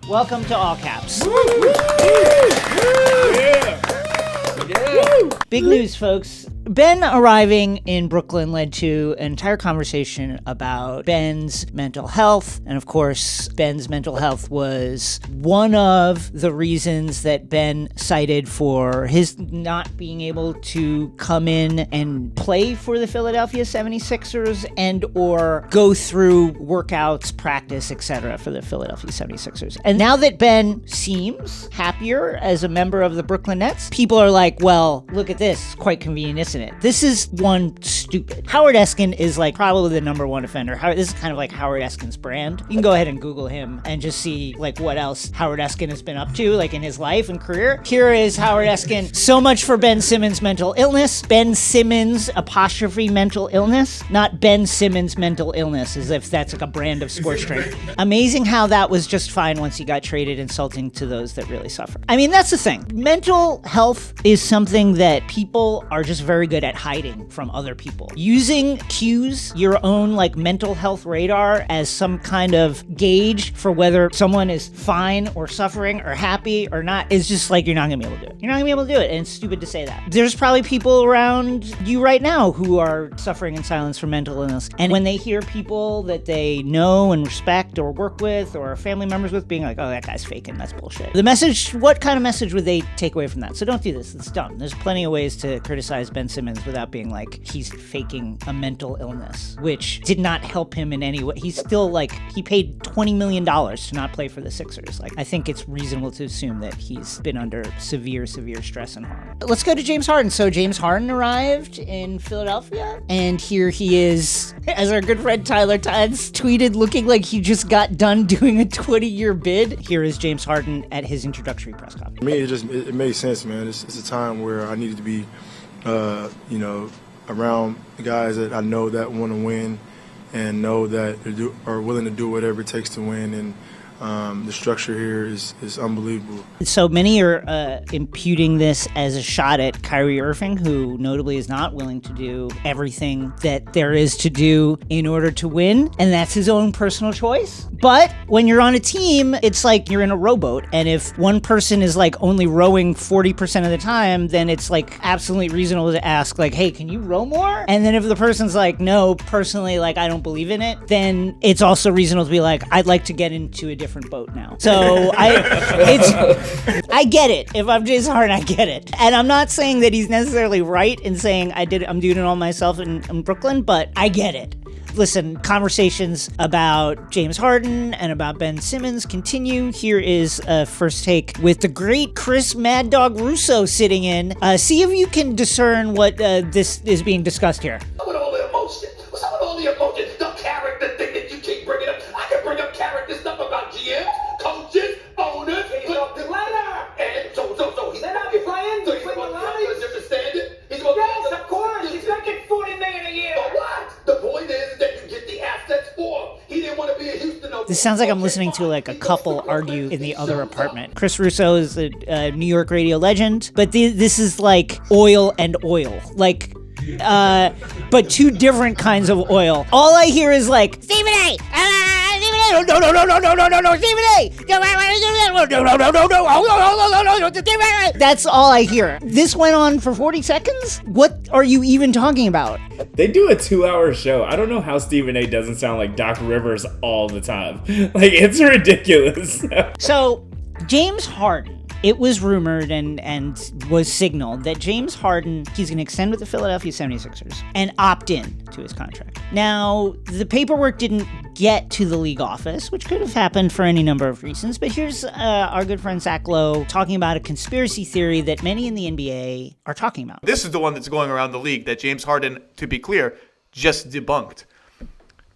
Welcome to All Caps. Big news, folks. Ben arriving in Brooklyn led to an entire conversation about Ben's mental health. And of course, Ben's mental health was one of the reasons that Ben cited for his not being able to come in and play for the Philadelphia 76ers and or go through workouts, practice, etc. for the Philadelphia 76ers. And now that Ben seems happier as a member of the Brooklyn Nets, people are like, well, look at this. It's quite convenient, isn't it? This is one stupid. Howard Eskin is like probably the number one offender. This is kind of like Howard Eskin's brand. You can go ahead and Google him and just see like what else Howard Eskin has been up to like in his life and career. Here is Howard Eskin. So much for Ben Simmons' mental illness. Ben Simmons apostrophe mental illness, not Ben Simmons mental illness, as if that's like a brand of sports drink. Amazing how that was just fine once he got traded, insulting to those that really suffer. I mean, that's the thing. Mental health is something that people are just very good at hiding from other people. Using cues, your own like mental health radar as some kind of gauge for whether someone is fine or suffering or happy or not is just like, you're not gonna be able to do it. You're not gonna be able to do it, and it's stupid to say that. There's probably people around you right now who are suffering in silence from mental illness, and when they hear people that they know and respect or work with or family members with being like, oh, that guy's faking, that's bullshit. The message, what kind of message would they take away from that? So don't do this, it's dumb. There's plenty of ways to criticize Ben Simmons without being like, he's faking a mental illness, which did not help him in any way. He's still like, he paid $20 million to not play for the Sixers. Like, I think it's reasonable to assume that he's been under severe stress and harm. Let's go to James Harden. So James Harden arrived in Philadelphia, and here he is, as our good friend Tyler Tides tweeted, looking like he just got done doing a 20-year bid. Here is James Harden at his introductory press conference. For me, it made sense, man. It's a time where I needed to be around guys that I know that want to win and know that they are willing to do whatever it takes to win. And the structure here is unbelievable. So many are imputing this as a shot at Kyrie Irving, who notably is not willing to do everything that there is to do in order to win, and that's his own personal choice. But when you're on a team, it's like you're in a rowboat, and if one person is like only rowing 40% of the time, then it's like absolutely reasonable to ask like, hey, can you row more? And then if the person's like, no, personally, like I don't believe in it, then it's also reasonable to be like, I'd like to get into a different boat now. So I get it. If I'm Jason Harden, I get it. And I'm not saying that he's necessarily right in saying I'm doing it all myself in Brooklyn, but I get it. Listen, conversations about James Harden and about Ben Simmons continue. Here is a first take with the great Chris Mad Dog Russo sitting in. See if you can discern what this is being discussed here. With all the emotion, what's up with all the emotion? The character thing that you keep bringing up. I can bring up character stuff about GMs, coaches, owners. He's up the ladder. And so he's not be playing. So he's going to understand it. He's going to yes, of course. He's making $40 million a year. But what? The point is that you get the assets for him. He didn't want to be a Houston. This sounds like I'm listening to like a couple argue in the other apartment. Chris Russo is a New York radio legend, but this is like oil and oil. Like, but two different kinds of oil. All I hear is like, Stephen A! Stephen A! No, Stephen A! No, that's all I hear. This went on for 40 seconds? What are you even talking about? They do a 2-hour show. I don't know how Stephen A doesn't sound like Doc Rivers all the time. Like, it's ridiculous. So, James Harden. It was rumored and was signaled that James Harden, he's going to extend with the Philadelphia 76ers and opt in to his contract. Now, the paperwork didn't get to the league office, which could have happened for any number of reasons, but here's our good friend Zach Lowe talking about a conspiracy theory that many in the NBA are talking about. This is the one that's going around the league that James Harden, to be clear, just debunked.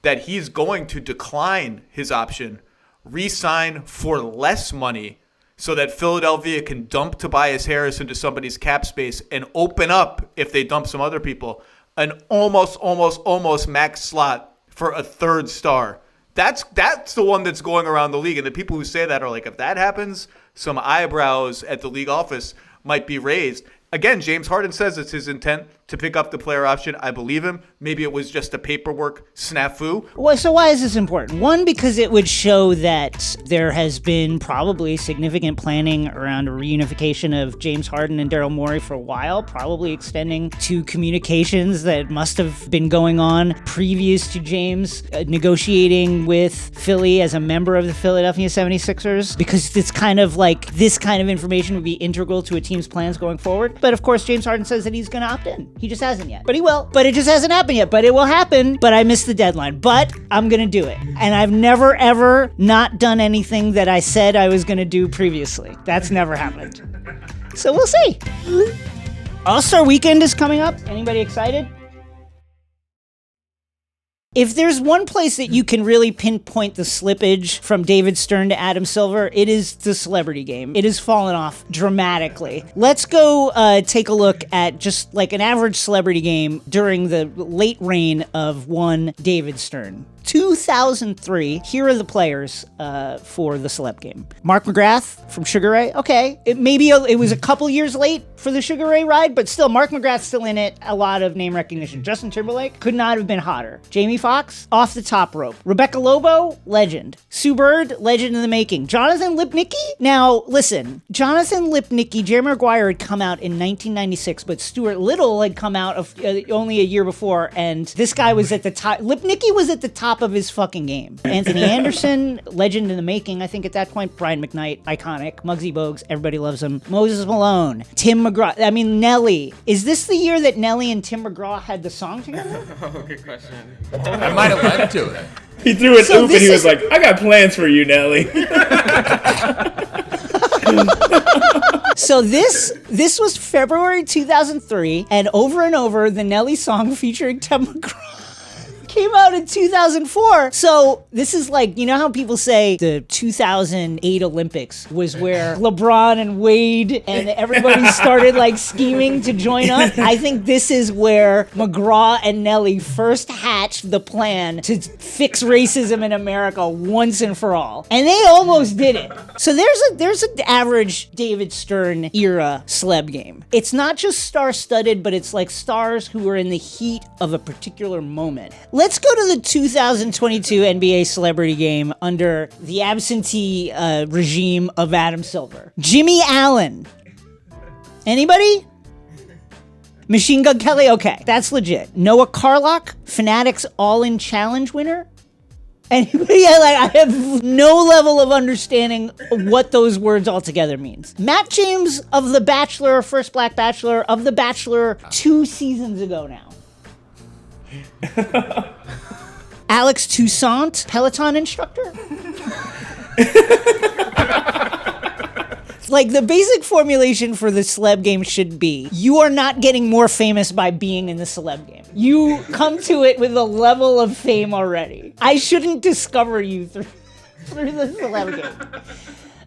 That he's going to decline his option, re-sign for less money, so that Philadelphia can dump Tobias Harris into somebody's cap space and open up, if they dump some other people, an almost max slot for a third star. That's the one that's going around the league. And the people who say that are like, if that happens, some eyebrows at the league office might be raised. Again, James Harden says it's his intent to pick up the player option. I believe him. Maybe it was just a paperwork snafu. Well, so why is this important? One, because it would show that there has been probably significant planning around a reunification of James Harden and Daryl Morey for a while, probably extending to communications that must have been going on previous to James negotiating with Philly as a member of the Philadelphia 76ers, because it's kind of like this kind of information would be integral to a team's plans going forward. But of course, James Harden says that he's going to opt in. He just hasn't yet. But he will. But it just hasn't happened yet. But it will happen. But I missed the deadline. But I'm going to do it. And I've never, ever not done anything that I said I was going to do previously. That's never happened. So we'll see. All-Star Weekend is coming up. Anybody excited? If there's one place that you can really pinpoint the slippage from David Stern to Adam Silver, it is the celebrity game. It has fallen off dramatically. Let's go take a look at just like an average celebrity game during the late reign of one David Stern. 2003, here are the players for the celeb game. Mark McGrath from Sugar Ray. Okay, it was a couple years late for the Sugar Ray ride, but still, Mark McGrath's still in it. A lot of name recognition. Justin Timberlake could not have been hotter. Jamie Foxx, off the top rope. Rebecca Lobo, legend. Sue Bird, legend in the making. Jonathan Lipnicki? Now, listen, Jonathan Lipnicki, Jerry Maguire had come out in 1996, but Stuart Little had come out only a year before, and this guy was at the top. Lipnicki was at the top of his fucking game. Anthony Anderson, legend in the making, I think at that point. Brian McKnight, iconic. Muggsy Bogues, everybody loves him. Moses Malone, Tim McGraw. I mean, Nelly. Is this the year that Nelly and Tim McGraw had the song together? Oh, good question. I might have led to it. He threw an oop and he was like, I got plans for you, Nelly. So this was February 2003, and over, the Nelly song featuring Tim McGraw came out in 2004. So this is like, you know how people say the 2008 Olympics was where LeBron and Wade and everybody started like scheming to join up? I think this is where McGraw and Nelly first hatched the plan to fix racism in America once and for all. And they almost did it. So there's an average David Stern era celeb game. It's not just star-studded, but it's like stars who are in the heat of a particular moment. Let's go to the 2022 NBA celebrity game under the absentee regime of Adam Silver. Jimmy Allen. Anybody? Machine Gun Kelly? Okay, that's legit. Noah Carlock, Fanatics All-In Challenge winner? Anybody? I have no level of understanding what those words altogether means. Matt James of The Bachelor, first black bachelor of The Bachelor 2 seasons ago now. Alex Toussaint, Peloton instructor? Like, the basic formulation for the celeb game should be, you are not getting more famous by being in the celeb game. You come to it with a level of fame already. I shouldn't discover you through the celeb game.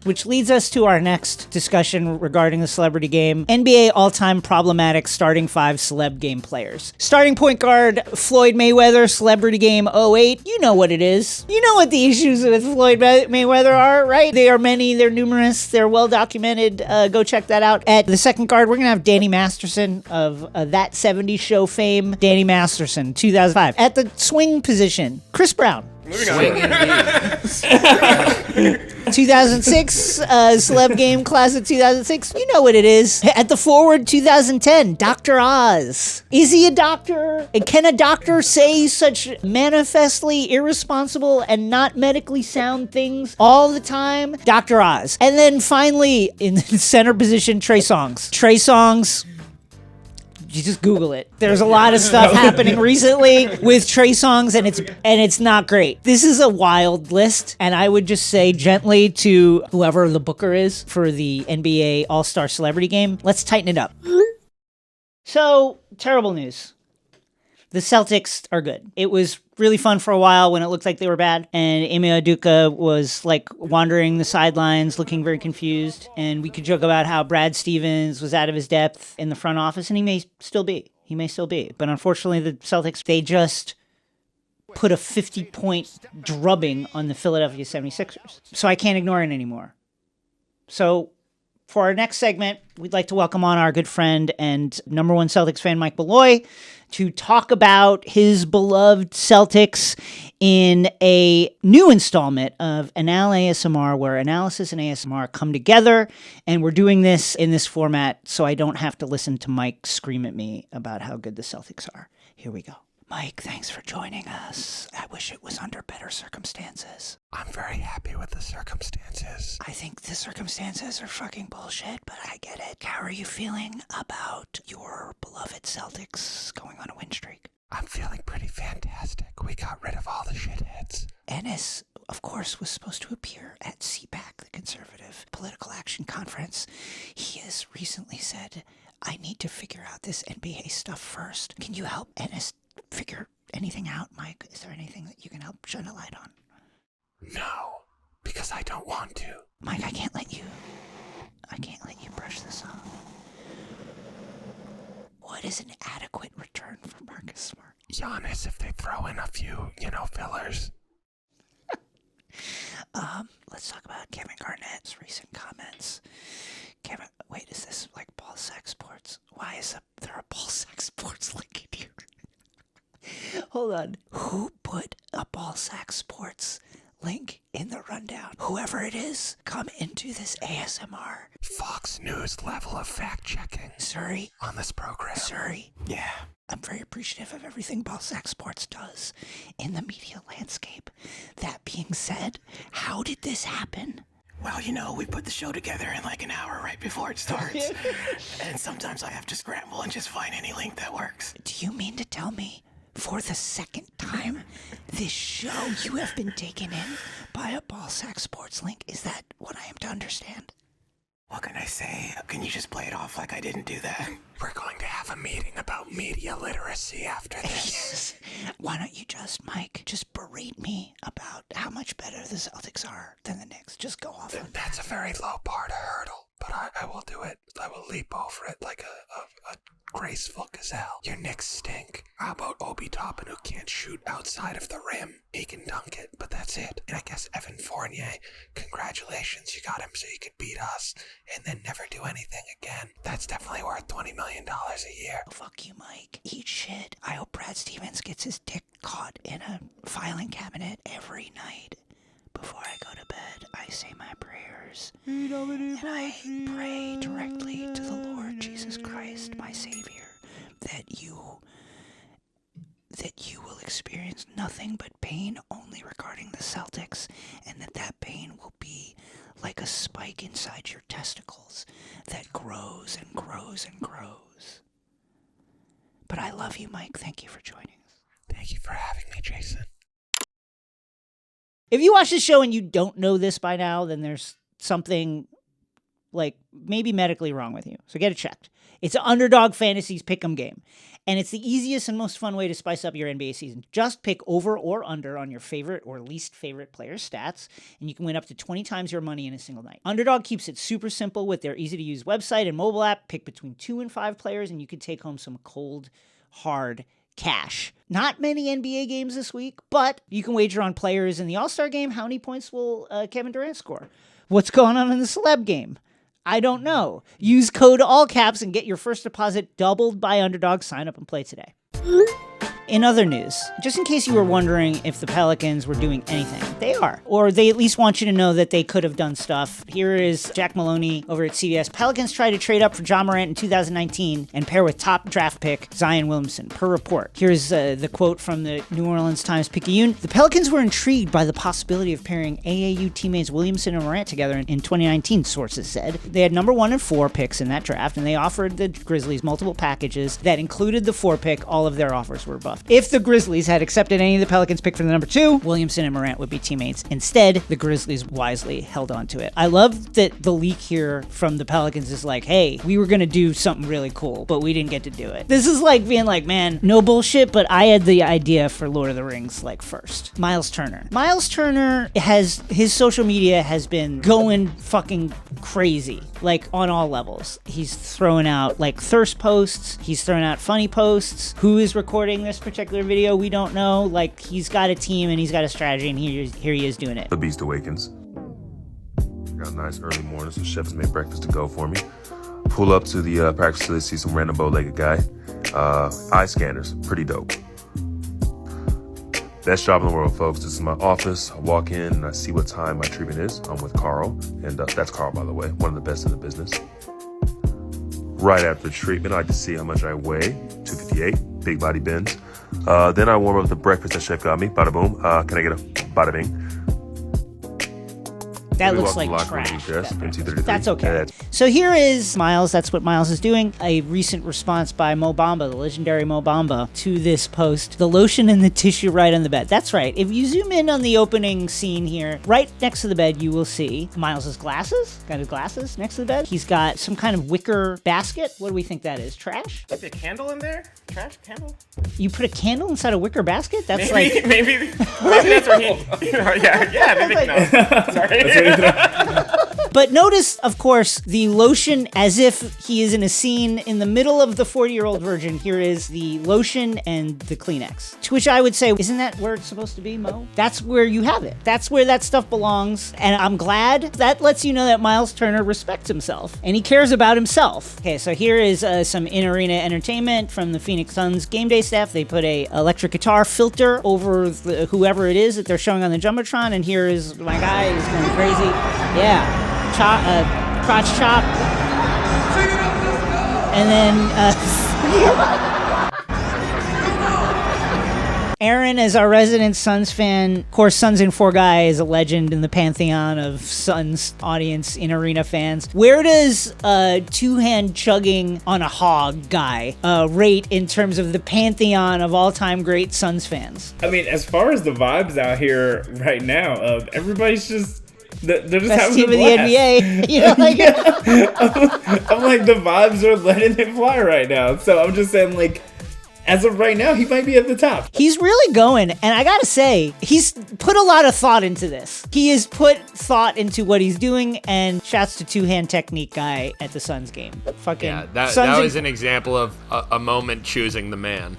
Which leads us to our next discussion regarding the celebrity game. NBA all-time problematic starting 5 celeb game players. Starting point guard, Floyd Mayweather, celebrity game 08. You know what it is. You know what the issues with Floyd Mayweather are, right? They are many, they're numerous, they're well documented. Go check that out. At the second guard, we're gonna have Danny Masterson of That 70s Show fame. Danny Masterson, 2005. At the swing position, Chris Brown. Moving on. 2006, celeb game class of 2006. You know what it is. At the forward, 2010, Dr. Oz. Is he a doctor? And can a doctor say such manifestly irresponsible and not medically sound things all the time? Dr. Oz. And then finally, in the center position, Trey Songz. Trey Songz. You just Google it. There's a lot of stuff happening recently with Trey Songz, and it's not great. This is a wild list, and I would just say gently to whoever the booker is for the NBA All-Star Celebrity Game, let's tighten it up. So, terrible news. The Celtics are good. It was really fun for a while when it looked like they were bad, and Ime Udoka was like wandering the sidelines looking very confused, and we could joke about how Brad Stevens was out of his depth in the front office, and he may still be. But unfortunately the Celtics, they just put a 50-point drubbing on the Philadelphia 76ers. So I can't ignore it anymore. So For our next segment, we'd like to welcome on our good friend and number one Celtics fan, Mike Mulloy, to talk about his beloved Celtics in a new installment of Anal ASMR, where analysis and ASMR come together. And we're doing this in this format so I don't have to listen to Mike scream at me about how good the Celtics are. Here we go. Mike, thanks for joining us. I wish it was under better circumstances. I'm very happy with the circumstances. I think the circumstances are fucking bullshit, but I get it. How are you feeling about your beloved Celtics going on a win streak? I'm feeling pretty fantastic. We got rid of all the shitheads. Ennis, of course, was supposed to appear at CPAC, the Conservative Political Action Conference. He has recently said, I need to figure out this NBA stuff first. Can you help Ennis figure anything out, Mike? Is there anything that you can help shine a light on? No, because I don't want to. Mike, I can't let you brush this off. What is an adequate return for Marcus Smart? Giannis, if they throw in a few, fillers. Let's talk about Kevin Garnett's recent comments. Kevin, wait, is this like ball sack sports? Why is there a ball sack sports link in here? Hold on. Who put a ball sack sports link in the rundown? Whoever it is, come into this ASMR. Fox News level of fact-checking. Surrey. On this program. Surrey. Yeah. I'm very appreciative of everything Ball Sack Sports does in the media landscape. That being said, how did this happen? Well, we put the show together in like an hour right before it starts. And sometimes I have to scramble and just find any link that works. Do you mean to tell me, for the second time, this show you have been taken in by a Ball Sack Sports link? Is that what I am to understand? What can I say? Can you just play it off like I didn't do that? We're going to have a meeting about media literacy after this. Why don't you Mike, just berate me about how much better the Celtics are than the Knicks? Just go off on That's a very low bar to hurdle, but I will do it. I will leap over it like a graceful gazelle. Your Knicks stink. How about Obi Toppin, who can't shoot outside of the rim? He can dunk it, but that's it. And I guess Evan Fournier, congratulations, you got him so you could beat us and then never do anything again. That's definitely worth $20 million a year. Fuck you, Mike. Eat shit. I hope Brad Stevens gets his dick caught in a filing cabinet every night. Before I go to bed, I say my prayers. And I pray directly to the Lord Jesus Christ, my Savior, that you will experience nothing but pain only regarding the Celtics, and that pain will be like a spike inside your testicles that grows and grows and grows. But I love you, Mike. Thank you for joining us. Thank you for having me, Jason. If you watch this show and you don't know this by now, then there's something like maybe medically wrong with you. So get it checked. It's an Underdog Fantasy's pick'em game. And it's the easiest and most fun way to spice up your NBA season. Just pick over or under on your favorite or least favorite player's stats, and you can win up to 20 times your money in a single night. Underdog keeps it super simple with their easy-to-use website and mobile app. Pick between 2 and 5 players, and you can take home some cold, hard cash. Not many NBA games this week, but you can wager on players in the All-Star game. How many points will Kevin Durant score? What's going on in the celeb game? I don't know. Use code ALLCAPS and get your first deposit doubled by Underdog. Sign up and play today. In other news, just in case you were wondering if the Pelicans were doing anything, they are. Or they at least want you to know that they could have done stuff. Here is Jack Maloney over at CBS. Pelicans tried to trade up for Ja Morant in 2019 and pair with top draft pick Zion Williamson, per report. Here's the quote from the New Orleans Times-Picayune. The Pelicans were intrigued by the possibility of pairing AAU teammates Williamson and Morant together in 2019, sources said. They had number 1 and 4 picks in that draft, and they offered the Grizzlies multiple packages that included the 4 pick. All of their offers were buffed. If the Grizzlies had accepted any of the Pelicans' pick for the number 2, Williamson and Morant would be teammates. Instead, the Grizzlies wisely held on to it. I love that the leak here from the Pelicans is like, hey, we were going to do something really cool, but we didn't get to do it. This is like being like, man, no bullshit, but I had the idea for Lord of the Rings like first. Myles Turner. Myles Turner his social media has been going fucking crazy, like on all levels. He's throwing out like thirst posts. He's throwing out funny posts. Who is recording this particular video? We don't know. Like, he's got a team and he's got a strategy, and here he is doing it. The beast awakens. got nice early morning, so chef has made breakfast to go for me. Pull up to the practice facility, see some random bow-legged guy. Eye scanners, pretty dope. Best job in the world, folks. This is my office. I walk in and I see what time my treatment is. I'm with Carl, and that's Carl, by the way, one of the best in the business. Right after treatment, I like to see how much I weigh, 258, big body bends. Then I warm up the breakfast that chef got me, bada boom. Can I get a bada bing? That looks like trash. That's okay. So here is Myles. That's what Myles is doing. A recent response by Mo Bamba, the legendary Mo Bamba, to this post. The lotion and the tissue right on the bed. That's right. If you zoom in on the opening scene here, right next to the bed, you will see Myles' glasses. Got his glasses next to the bed. He's got some kind of wicker basket. What do we think that is? Trash? Is there a candle in there? Trash candle? You put a candle inside a wicker basket? That's maybe that's where he. Maybe no. Sorry. But notice, of course, the lotion as if he is in a scene in the middle of the 40-year-old virgin. Here is the lotion and the Kleenex. To which I would say, isn't that where it's supposed to be, Mo? That's where you have it. That's where that stuff belongs. And I'm glad that lets you know that Myles Turner respects himself and he cares about himself. Okay, so here is some in-arena entertainment from the Phoenix Suns game day staff. They put a electric guitar filter over whoever it is that they're showing on the Jumbotron. And here is my guy who's going crazy. Yeah, crotch chop, and then Aaron, as our resident Suns fan, of course, Suns in 4 guy is a legend in the pantheon of Suns audience in arena fans. Where does two-hand chugging on a hog guy rate in terms of the pantheon of all-time great Suns fans? I mean, as far as the vibes out here right now, everybody's just. They're just best having team a blast. of the NBA. You know, like, I'm like, the vibes are letting it fly right now. So I'm just saying, like, as of right now, he might be at the top. He's really going, and I gotta say, he's put a lot of thought into this. He has put thought into what he's doing, and shouts to two-hand technique guy at the Suns game. Fucking yeah, that Suns was an example of a moment choosing the man.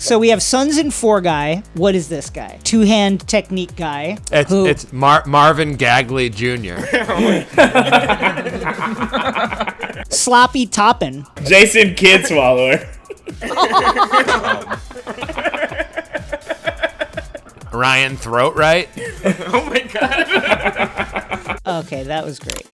So we have Suns in 4 guy. What is this guy? Two-hand technique guy. It's Marvin Gagley Jr. Sloppy Toppin. Jason Kid Swallower. Ryan Throatright. Oh my god. Okay, that was great.